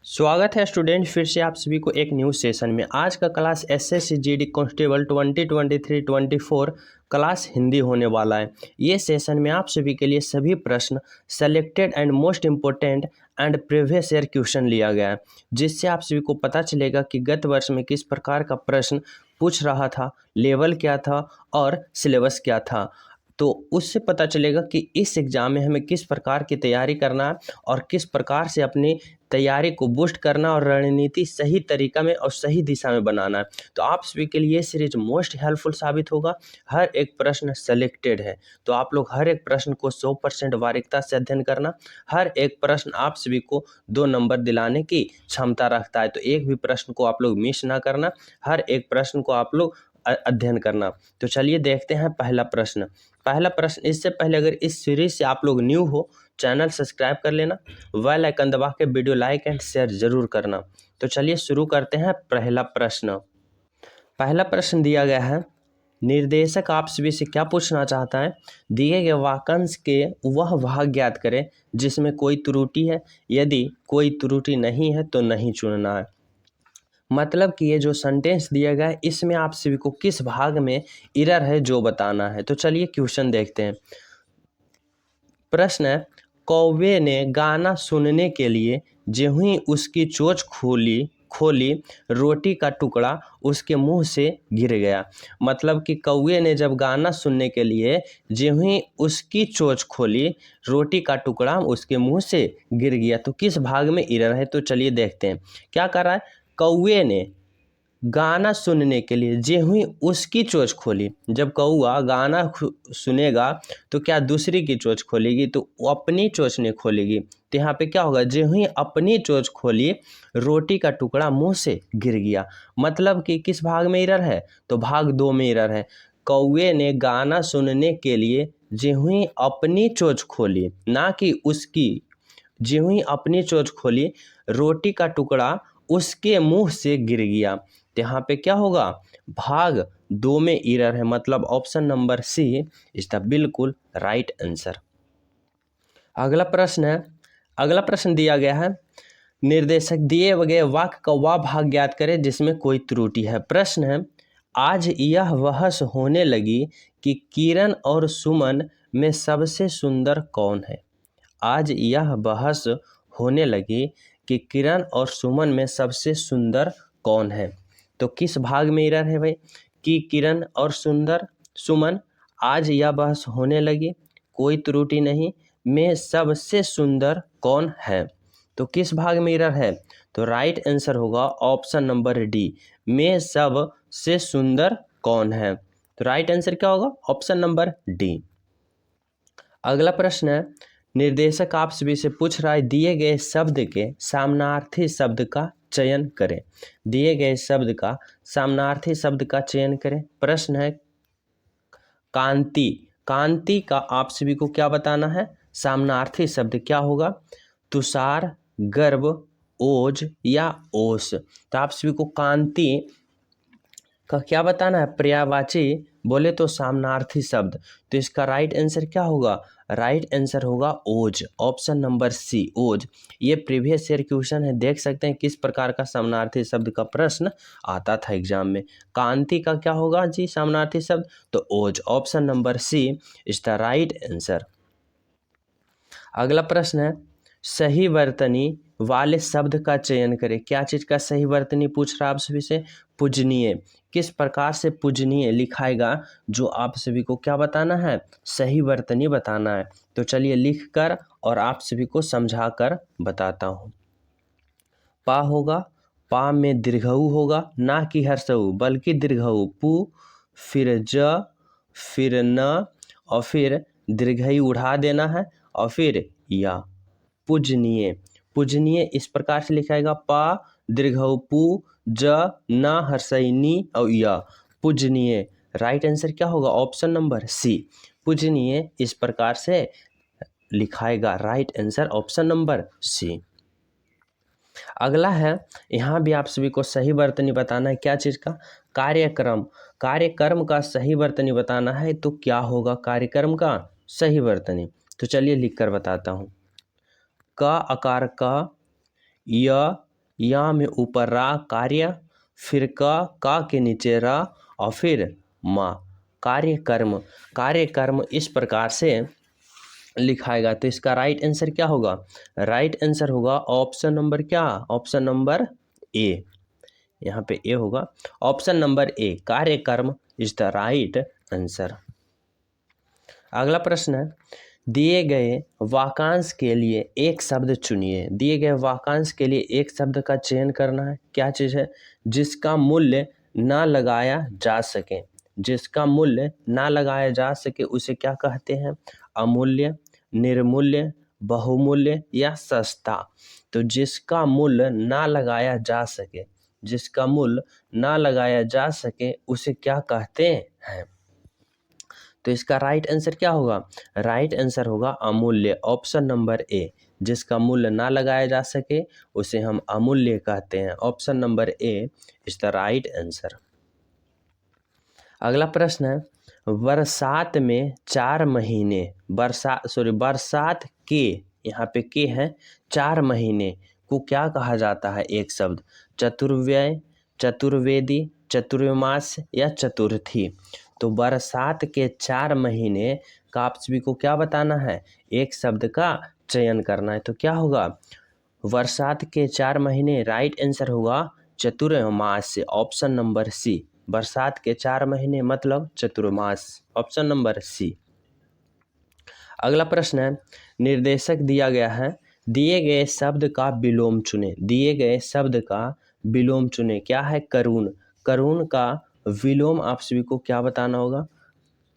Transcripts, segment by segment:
स्वागत है स्टूडेंट, फिर से आप सभी को एक न्यू सेशन में। आज का class SSC GD constable 2023-24 class Hindi होने वाला है। ये सेशन में आप सभी के लिए सभी प्रश्न selected and most important and previous year question लिया गया है, जिससे आप सभी को पता चलेगा कि गत वर्ष में किस प्रकार का प्रश्न पूछ रहा था, लेवल क्या था और सिलेबस क्या था। तो उससे पता चलेगा कि इस एग्ज़ाम में हमें किस प्रकार की तैयारी करना है और किस प्रकार से अपनी तैयारी को बूस्ट करना और रणनीति सही तरीका में और सही दिशा में बनाना है। तो आप सभी के लिए ये सीरीज मोस्ट हेल्पफुल साबित होगा। हर एक प्रश्न सेलेक्टेड है, तो आप लोग हर एक प्रश्न को 100% बारीकता से अध्ययन करना। हर एक प्रश्न आप सभी को 2 नंबर दिलाने की क्षमता रखता है, तो एक भी प्रश्न को आप लोग मिस ना करना। हर एक प्रश्न को आप लोग अध्ययन करना। तो चलिए देखते हैं पहला प्रश्न। इससे पहले अगर इस सीरीज से आप लोग न्यू हो, चैनल सब्सक्राइब कर लेना, बेल आइकन दबा के वीडियो लाइक एंड शेयर जरूर करना। तो चलिए शुरू करते हैं पहला प्रश्न दिया गया है। निर्देशक आप सभी से क्या पूछना चाहता है? दिए गए वाक्यांश के वह भाग ज्ञात करें जिसमें कोई त्रुटि है, यदि कोई त्रुटि नहीं है तो नहीं चुनना है। मतलब कि ये जो सेंटेंस दिया गया है, इसमें आप सभी को किस भाग में एरर है जो बताना है। तो चलिए क्वेश्चन देखते हैं। प्रश्न है, कौवे ने गाना सुनने के लिए ज्यों ही उसकी चोंच खोली रोटी का टुकड़ा उसके मुंह से गिर गया। मतलब कि कौवे ने जब गाना सुनने के लिए ज्यों ही उसकी चोंच खोली रोटी का टुकड़ा उसके मुंह से गिर गया। तो किस भाग में एरर है? तो चलिए देखते हैं। क्या कर रहा है? कौवे ने गाना सुनने के लिए ज्यों ही उसकी चोंच खोली। जब कौआ गाना सुनेगा तो क्या दूसरी की चोंच खोलेगी? तो अपनी चोंच नहीं खोलेगी। तो यहाँ पे क्या होगा? ज्यों ही अपनी चोंच खोली रोटी का टुकड़ा मुंह से गिर गया। मतलब कि किस भाग में एरर है? तो भाग 2 में एरर है। कौवे ने गाना सुनने के लिए ज्यों ही अपनी चोंच खोली, ना कि उसकी। ज्यों ही अपनी चोंच खोली रोटी का टुकड़ा उसके मुंह से गिर गया। तो यहाँ पे क्या होगा? भाग 2 में एरर है। मतलब option number C is the बिल्कुल राइट आंसर। अगला प्रश्न दिया गया है। निर्देशक दिए गए वाक्य का वह भाग ज्ञात करें जिसमें कोई त्रुटि है। प्रश्न है, आज यह बहस होने लगी कि किरण और सुमन में सबसे सुंदर कौन है। आज यह बहस होने लगी कि किरण और सुमन में सबसे सुंदर कौन है। तो किस भाग में एरर है भाई? कि किरण और सुमन आज यह बहस होने लगी, कोई त्रुटि नहीं, में सबसे सुंदर कौन है। तो किस भाग में एरर है? तो राइट आंसर होगा ऑप्शन नंबर डी, में सबसे सुंदर कौन है। तो राइट आंसर क्या होगा? Option number D. अगला प्रश्न है, निर्देशक आप सभी से पूछ रहा है दिए गए शब्द के सामनार्थी शब्द का चयन करें। दिए गए शब्द का सामनार्थी शब्द का चयन करें। प्रश्न है, कांति। कांति का आप सभी को क्या बताना है? सामनार्थी शब्द क्या होगा? तुषार, गर्भ, ओज या ओस। तो आप सभी को कांति का क्या बताना है? पर्यायवाची बोले तो सामनार्थी शब्द। तो इसका राइट आंसर क्या होगा? राइट आंसर होगा ओज, ऑप्शन नंबर सी, ओज। ये प्रीवियस ईयर क्वेश्चन है, देख सकते हैं किस प्रकार का सामनार्थी शब्द का प्रश्न आता था एग्जाम में। कांति का क्या होगा जी सामनार्थी शब्द? तो ओज, option number C is the right answer. अगला प्रश्न है, सही वर्तनी वाले शब्द का चयन करें। क्या चीज का सही वर्तनी पूछ रहा है आप सभी से? पूजनीय। किस प्रकार से पूजनीय लिखाएगा जो आप सभी को क्या बताना है? सही वर्तनी बताना है। तो चलिए लिखकर और आप सभी को समझाकर बताता हूँ। पा होगा, पा में दीर्घऊ होगा, ना कि हर्षऊ बल्कि दीर्घऊ। पू, फिर ज, फिर न, और फिर दीर्घई उड़ा देना है, और फिर या। पूजनीय। पूजनीय इस प्रकार से लिखाएगा, पा दीर्घऊ पू, ज न हर्षई नी और या। पूजनीय। राइट आंसर क्या होगा? ऑप्शन नंबर सी, पूजनीय इस प्रकार से लिखाएगा। Right answer option number C. अगला है, यहाँ भी आप सभी को सही वर्तनी बताना है। क्या चीज़ का? कार्यक्रम। कार्यक्रम का सही वर्तनी बताना है। तो क्या होगा कार्यक्रम का सही वर्तनी? तो चलिए लिख कर बताता हूँ। क आकार का, य या में ऊपर रा कार्य, फिर का के नीचे रा और फिर मा। कार्यकर्म, कार्यकर्म इस प्रकार से लिखाएगा। तो इसका राइट आंसर क्या होगा? राइट आंसर होगा ऑप्शन नंबर क्या? Option number A. यहाँ पे ए होगा। ऑप्शन नंबर ए, कार्यकर्म इज द राइट आंसर। अगला प्रश्न है, दिए गए वाक्यांश के लिए एक शब्द चुनिए। दिए गए वाक्यांश के लिए एक शब्द का चयन करना है। क्या चीज़ है? जिसका मूल्य ना लगाया जा सके। जिसका मूल्य ना लगाया जा सके उसे क्या कहते हैं? अमूल्य, निर्मूल्य, बहुमूल्य या सस्ता। तो जिसका मूल्य ना लगाया जा सके, जिसका मूल्य ना लगाया जा सके उसे क्या कहते हैं? तो इसका राइट आंसर क्या होगा? राइट आंसर होगा अमूल्य, ऑप्शन नंबर ए। जिसका मूल्य ना लगाया जा सके उसे हम अमूल्य कहते हैं। Option number A is the right answer. अगला प्रश्न है, बरसात में 4 महीने, बरसात के, यहाँ पे के है, 4 महीने को क्या कहा जाता है? एक शब्द, चतुर्व्यय, चतुर्वेदी, चतुर्मास या चतुर्थी। तो बरसात के 4 महीने का आप सभी को क्या बताना है? एक शब्द का चयन करना है। तो क्या होगा? बरसात के 4 महीने, राइट आंसर होगा चतुर्मास, ऑप्शन नंबर सी। बरसात के 4 महीने मतलब चतुर्मास, ऑप्शन नंबर सी। अगला प्रश्न है, निर्देशक दिया गया है, दिए गए शब्द का विलोम चुने। दिए गए शब्द का विलोम चुने। क्या है? करुण। करुण का विलोम आप सभी को क्या बताना होगा?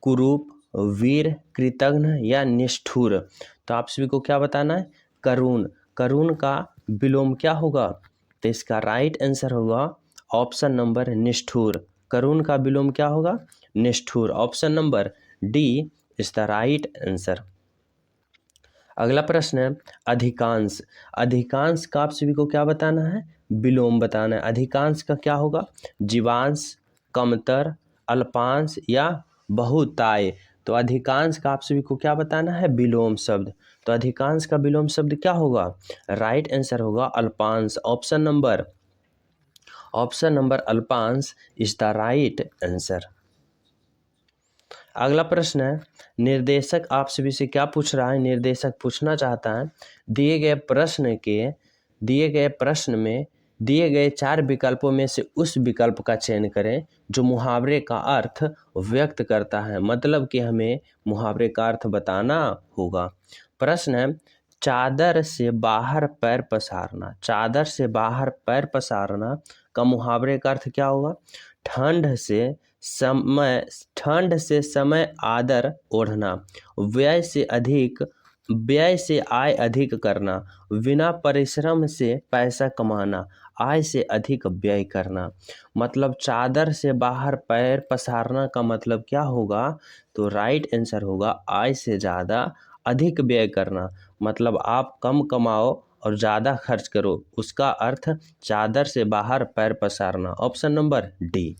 कुरूप, वीर, कृतघ्न या निष्ठुर। तो आप सभी को क्या बताना है? करुण। करुण का विलोम क्या होगा? तो इसका राइट आंसर होगा ऑप्शन नंबर निष्ठुर। करुण का विलोम क्या होगा? निष्ठुर, option number D is the right answer. अगला प्रश्न है, अधिकांश। अधिकांश का आप सभी को क्या बताना है? विलोम बताना है। अधिकांश का क्या होगा? जीवांश, कमतर, अल्पांश या बहुताय। तो अधिकांश का आप सभी को क्या बताना है? विलोम शब्द। तो अधिकांश का विलोम शब्द क्या होगा? राइट आंसर होगा अल्पांश, ऑप्शन नंबर अल्पांश इज द राइट आंसर। अगला प्रश्न है, निर्देशक आप सभी से क्या पूछ रहा है? निर्देशक पूछना चाहता है, दिए गए प्रश्न में दिए गए 4 विकल्पों में से उस विकल्प का चयन करें जो मुहावरे का अर्थ व्यक्त करता है। मतलब कि हमें मुहावरे का अर्थ बताना होगा। प्रश्न है, चादर से बाहर पैर पसारना। चादर से बाहर पैर पसारना का मुहावरे का अर्थ क्या होगा? ठंड से समय आदर ओढ़ना, व्यय से आय अधिक करना, बिना परिश्रम से पैसा कमाना, आय से अधिक व्यय करना। मतलब चादर से बाहर पैर पसारना का मतलब क्या होगा? तो राइट आंसर होगा आय से ज़्यादा अधिक व्यय करना। मतलब आप कम कमाओ और ज़्यादा खर्च करो, उसका अर्थ चादर से बाहर पैर पसारना, ऑप्शन नंबर डी।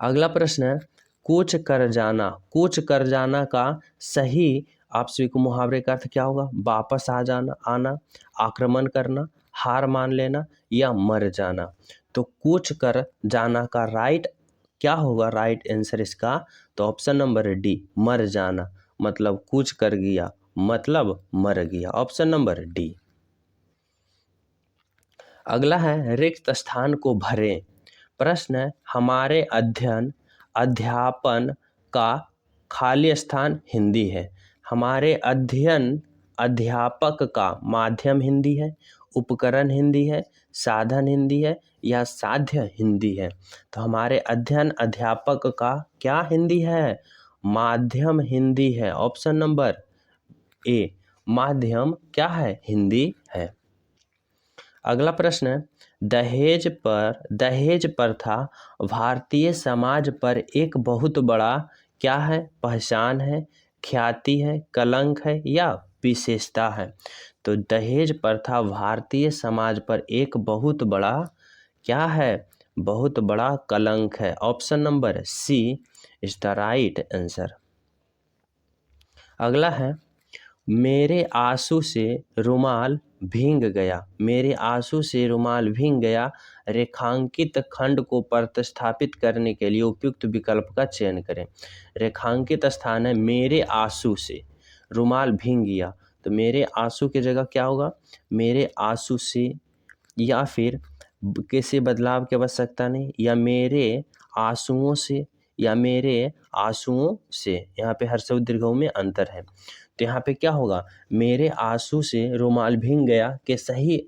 अगला प्रश्न है, कूच कर जाना। कूच कर जाना का सही आप सभी को मुहावरे का अर्थ क्या होगा? वापस आ जाना, आना, आक्रमण करना, हार मान लेना या मर जाना। तो कूच कर जाना का राइट क्या होगा? राइट आंसर इसका तो ऑप्शन नंबर डी, मर जाना। मतलब कूच कर गया मतलब मर गया, ऑप्शन नंबर डी। अगला है, रिक्त स्थान को भरें। प्रश्न है, हमारे अध्यापन का खाली स्थान हिंदी है। हमारे अध्यापक का माध्यम हिंदी है, उपकरण हिंदी है, साधन हिंदी है या साध्य हिंदी है। तो हमारे अध्यापक का क्या हिंदी है? माध्यम हिंदी है, ऑप्शन नंबर ए। माध्यम क्या है? हिंदी है। अगला प्रश्न है, दहेज प्रथा भारतीय समाज पर एक बहुत बड़ा क्या है? पहचान है, ख्याति है, कलंक है या विशेषता है। तो दहेज प्रथा भारतीय समाज पर एक बहुत बड़ा क्या है? बहुत बड़ा कलंक है, option number C is the right answer. अगला है, मेरे आंसू से रुमाल भीग गया, मेरे आंसू से रुमाल भीग गया, रेखांकित खंड को प्रतिस्थापित करने के लिए उपयुक्त विकल्प का चयन करें। रेखांकित स्थान है मेरे आंसू से, रुमाल भीग गया, तो मेरे आंसू की जगह क्या होगा, मेरे आंसू से, या फिर किसी बदलाव की आवश्यकता नहीं, या मेरे आंसुओं से, या मेरे आंसुओं से, यहाँ पे हर्षऊ दीर्घऊ में अंतर है। तो यहाँ पे क्या होगा, मेरे आंसू से रुमाल भीग गया के सही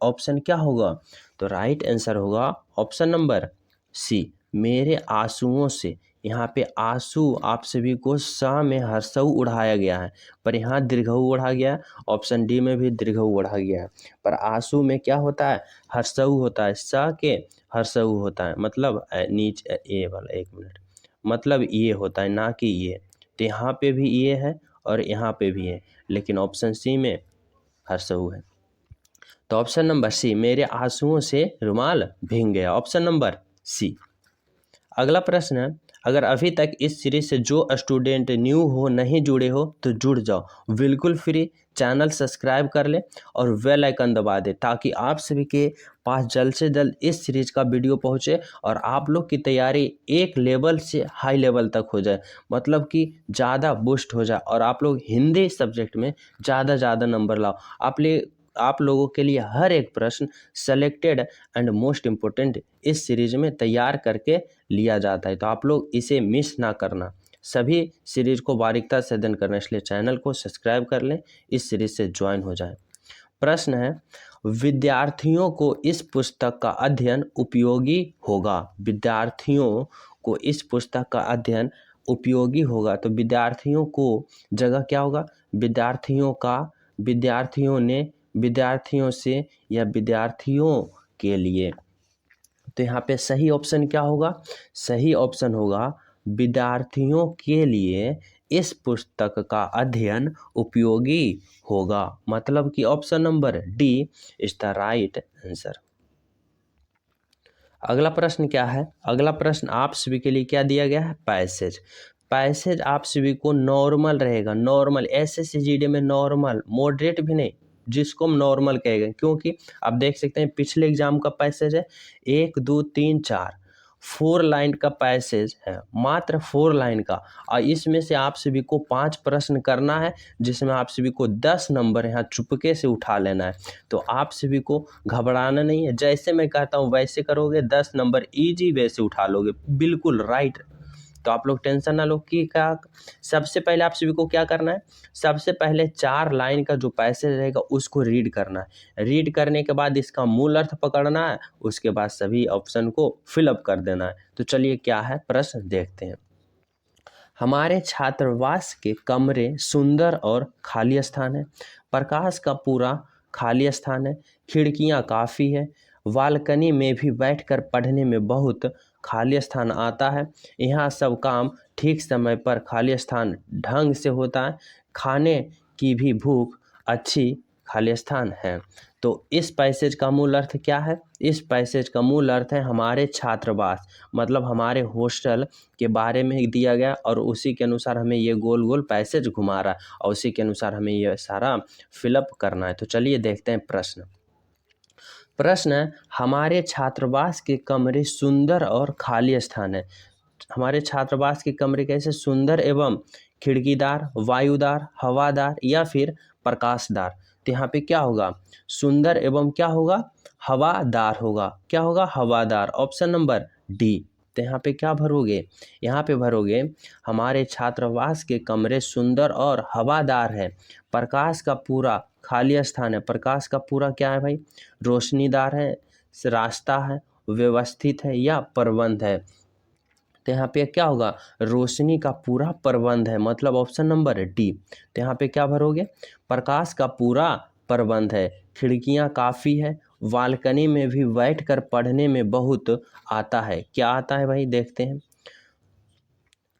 ऑप्शन क्या होगा, तो राइट आंसर होगा ऑप्शन नंबर सी, मेरे आंसुओं से। यहाँ पे आंसू आप सभी को स में हर्षऊ उड़ाया गया है, पर यहाँ दीर्घऊ उड़ा गया है। ऑप्शन डी में भी दीर्घऊ उड़ा गया है, पर आंसू में क्या होता है, हर्षऊ होता है, स के हर्षऊ होता है, मतलब नीचे ए वाला, एक मिनट, मतलब ये होता है, ना कि ये। तो यहाँ पे भी ये है और यहाँ पे भी है, लेकिन ऑप्शन सी में हर्षऊ है। तो ऑप्शन नंबर सी, मेरे आंसुओं से रुमाल भीग गया, ऑप्शन नंबर सी। अगला प्रश्न है, अगर अभी तक इस सीरीज से जो स्टूडेंट न्यू हो, नहीं जुड़े हो, तो जुड़ जाओ, बिल्कुल फ्री। चैनल सब्सक्राइब कर ले और बेल आइकन दबा दे, ताकि आप सभी के पास जल्द से जल्द इस सीरीज का वीडियो पहुंचे और आप लोग की तैयारी एक लेवल से हाई लेवल तक हो जाए, मतलब कि ज़्यादा बूस्ट हो जाए और आप लोग हिंदी सब्जेक्ट में ज़्यादा नंबर लाओ। आप लोगों के लिए हर एक प्रश्न सेलेक्टेड एंड मोस्ट इम्पोर्टेंट इस सीरीज में तैयार करके लिया जाता है, तो आप लोग इसे मिस ना करना, सभी सीरीज को बारीकता से अध्ययन करना, इसलिए चैनल को सब्सक्राइब कर लें, इस सीरीज से ज्वाइन हो जाएं। प्रश्न है, विद्यार्थियों को इस पुस्तक का अध्ययन उपयोगी होगा, विद्यार्थियों को इस पुस्तक का अध्ययन उपयोगी होगा, तो विद्यार्थियों को जगह क्या होगा, विद्यार्थियों का, विद्यार्थियों ने, विद्यार्थियों से, या विद्यार्थियों के लिए। तो यहाँ पे सही ऑप्शन क्या होगा, सही ऑप्शन होगा विद्यार्थियों के लिए इस पुस्तक का अध्ययन उपयोगी होगा, मतलब कि option number D is the right answer. अगला प्रश्न क्या है, अगला प्रश्न आप सभी के लिए क्या दिया गया है, पैसेज। पैसेज आप सभी को नॉर्मल रहेगा, नॉर्मल, SSCGD में नॉर्मल, मॉडरेट भी नहीं, जिसको हम नॉर्मल कहेंगे, क्योंकि आप देख सकते हैं पिछले एग्जाम का पैसेज है 1 2 3 4 4 लाइन का पैसेज है, मात्र 4 लाइन का, और इसमें से आप सभी को 5 प्रश्न करना है, जिसमें आप सभी को 10 नंबर यहाँ चुपके से उठा लेना है। तो आप सभी को घबराना नहीं है, जैसे मैं कहता हूँ वैसे करोगे, 10 नंबर इजी वे से उठा लोगे, बिल्कुल राइट। तो आप लोग टेंशन ना लो कि क्या, सबसे पहले आप सभी को क्या करना है, सबसे पहले 4 लाइन का जो पैसेज रहेगा उसको रीड करना है, रीड करने के बाद इसका मूल अर्थ पकड़ना है, उसके बाद सभी ऑप्शन को फिलअप कर देना है। तो चलिए क्या है प्रश्न देखते हैं। हमारे छात्रावास के कमरे सुंदर और खाली स्थान है, प्रकाश का पूरा खाली स्थान है, खिड़कियां काफ़ी है, बालकनी में भी बैठकर पढ़ने में बहुत खाली स्थान आता है, यहाँ सब काम ठीक समय पर खाली स्थान ढंग से होता है, खाने की भी भूख अच्छी खाली स्थान है। तो इस पैसेज का मूल अर्थ क्या है, इस पैसेज का मूल अर्थ है हमारे छात्रावास, मतलब हमारे हॉस्टल के बारे में दिया गया, और उसी के अनुसार हमें ये गोल गोल पैसेज घुमा रहा है, और उसी के अनुसार हमें ये सारा फिलअप करना है। तो चलिए देखते हैं प्रश्न। प्रश्न है, हमारे छात्रावास के कमरे सुंदर और खाली स्थान है। हमारे छात्रावास के कमरे कैसे, सुंदर एवं खिड़कीदार, वायुदार, हवादार, या फिर प्रकाशदार। तो यहाँ पे क्या होगा, सुंदर एवं क्या होगा, हवादार होगा, क्या होगा, हवादार, ऑप्शन नंबर डी। तो यहाँ पे क्या भरोगे, यहाँ पे भरोगे हमारे छात्रावास के कमरे सुंदर और हवादार है, प्रकाश का पूरा खाली स्थान है, प्रकाश का पूरा क्या है भाई, रोशनीदार है, रास्ता है, व्यवस्थित है, या प्रबंध है। तो यहाँ पे क्या होगा, रोशनी का पूरा प्रबंध है, मतलब ऑप्शन नंबर डी। तो यहाँ पे क्या भरोगे, प्रकाश का पूरा प्रबंध है, खिड़कियाँ काफ़ी है, बालकनी में भी बैठकर पढ़ने में बहुत आता है। क्या आता है भाई, देखते हैं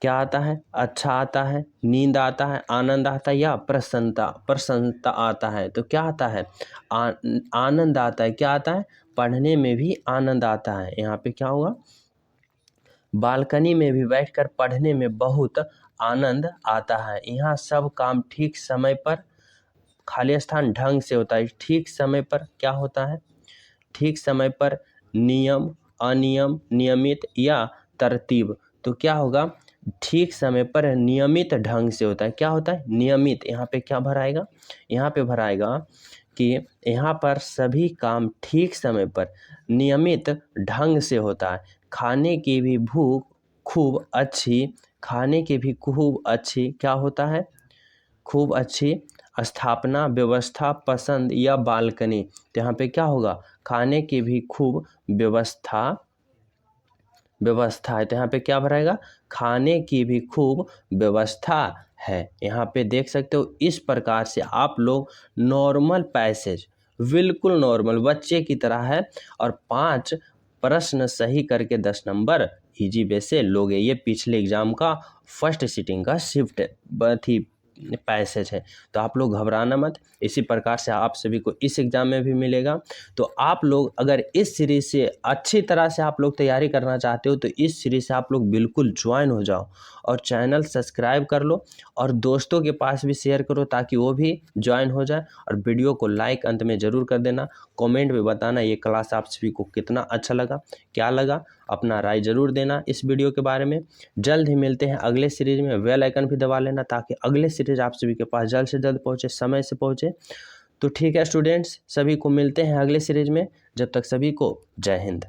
क्या आता है, अच्छा आता है, नींद आता है, आनंद आता है, या प्रसन्नता आता है। तो क्या आता है, आनंद आता है। क्या आता है, पढ़ने में भी आनंद आता है। यहाँ पे क्या होगा, बालकनी में भी बैठकर पढ़ने में बहुत आनंद आता है। यहाँ सब काम ठीक समय पर, खाली स्थान ढंग से होता है। ठीक समय पर क्या होता है? ठीक समय पर, नियम, अनियम, नियमित या तरतीब। तो क्या होगा? ठीक समय पर, नियमित ढंग से होता है। क्या होता है? नियमित। यहाँ पे क्या भराएगा? यहाँ पे भराएगा कि यहाँ पर सभी काम ठीक समय पर, नियमित ढंग से होता है। खाने की भी भूख खूब अच्छी, खाने की भी खूब अच्छी क्या होता है? खूब अच्छी स्थापना, व्यवस्था, पसंद या बालकनी। तो यहाँ पे क्या होगा? खाने की भी खूब व्यवस्था है। तो यहाँ पे क्या भरेगा? खाने की भी खूब व्यवस्था है। यहाँ पे देख सकते हो, इस प्रकार से आप लोग नॉर्मल पैसेज, बिल्कुल नॉर्मल बच्चे की तरह है, और 5 प्रश्न सही करके 10 नंबर इजी वे से लोगे। ये पिछले एग्जाम का फर्स्ट सिटिंग का शिफ्ट थी पैसेज है। तो आप लोग घबराना मत, इसी प्रकार से आप सभी को इस एग्ज़ाम में भी मिलेगा। तो आप लोग अगर इस सीरीज़ से अच्छी तरह से आप लोग तैयारी करना चाहते हो तो इस सीरीज़ से आप लोग बिल्कुल ज्वाइन हो जाओ, और चैनल सब्सक्राइब कर लो, और दोस्तों के पास भी शेयर करो ताकि वो भी ज्वाइन हो जाए। और वीडियो को लाइक अंत में ज़रूर कर देना। कमेंट में बताना ये क्लास आप सभी को कितना अच्छा लगा, क्या लगा, अपना राय ज़रूर देना इस वीडियो के बारे में। जल्द ही मिलते हैं अगले सीरीज़ में। बेल आइकन भी दबा लेना ताकि अगले सीरीज़ आप सभी के पास जल्द से जल्द पहुँचे, समय से पहुँचे। तो ठीक है स्टूडेंट्स, सभी को मिलते हैं अगले सीरीज़ में। जब तक सभी को जय हिंद।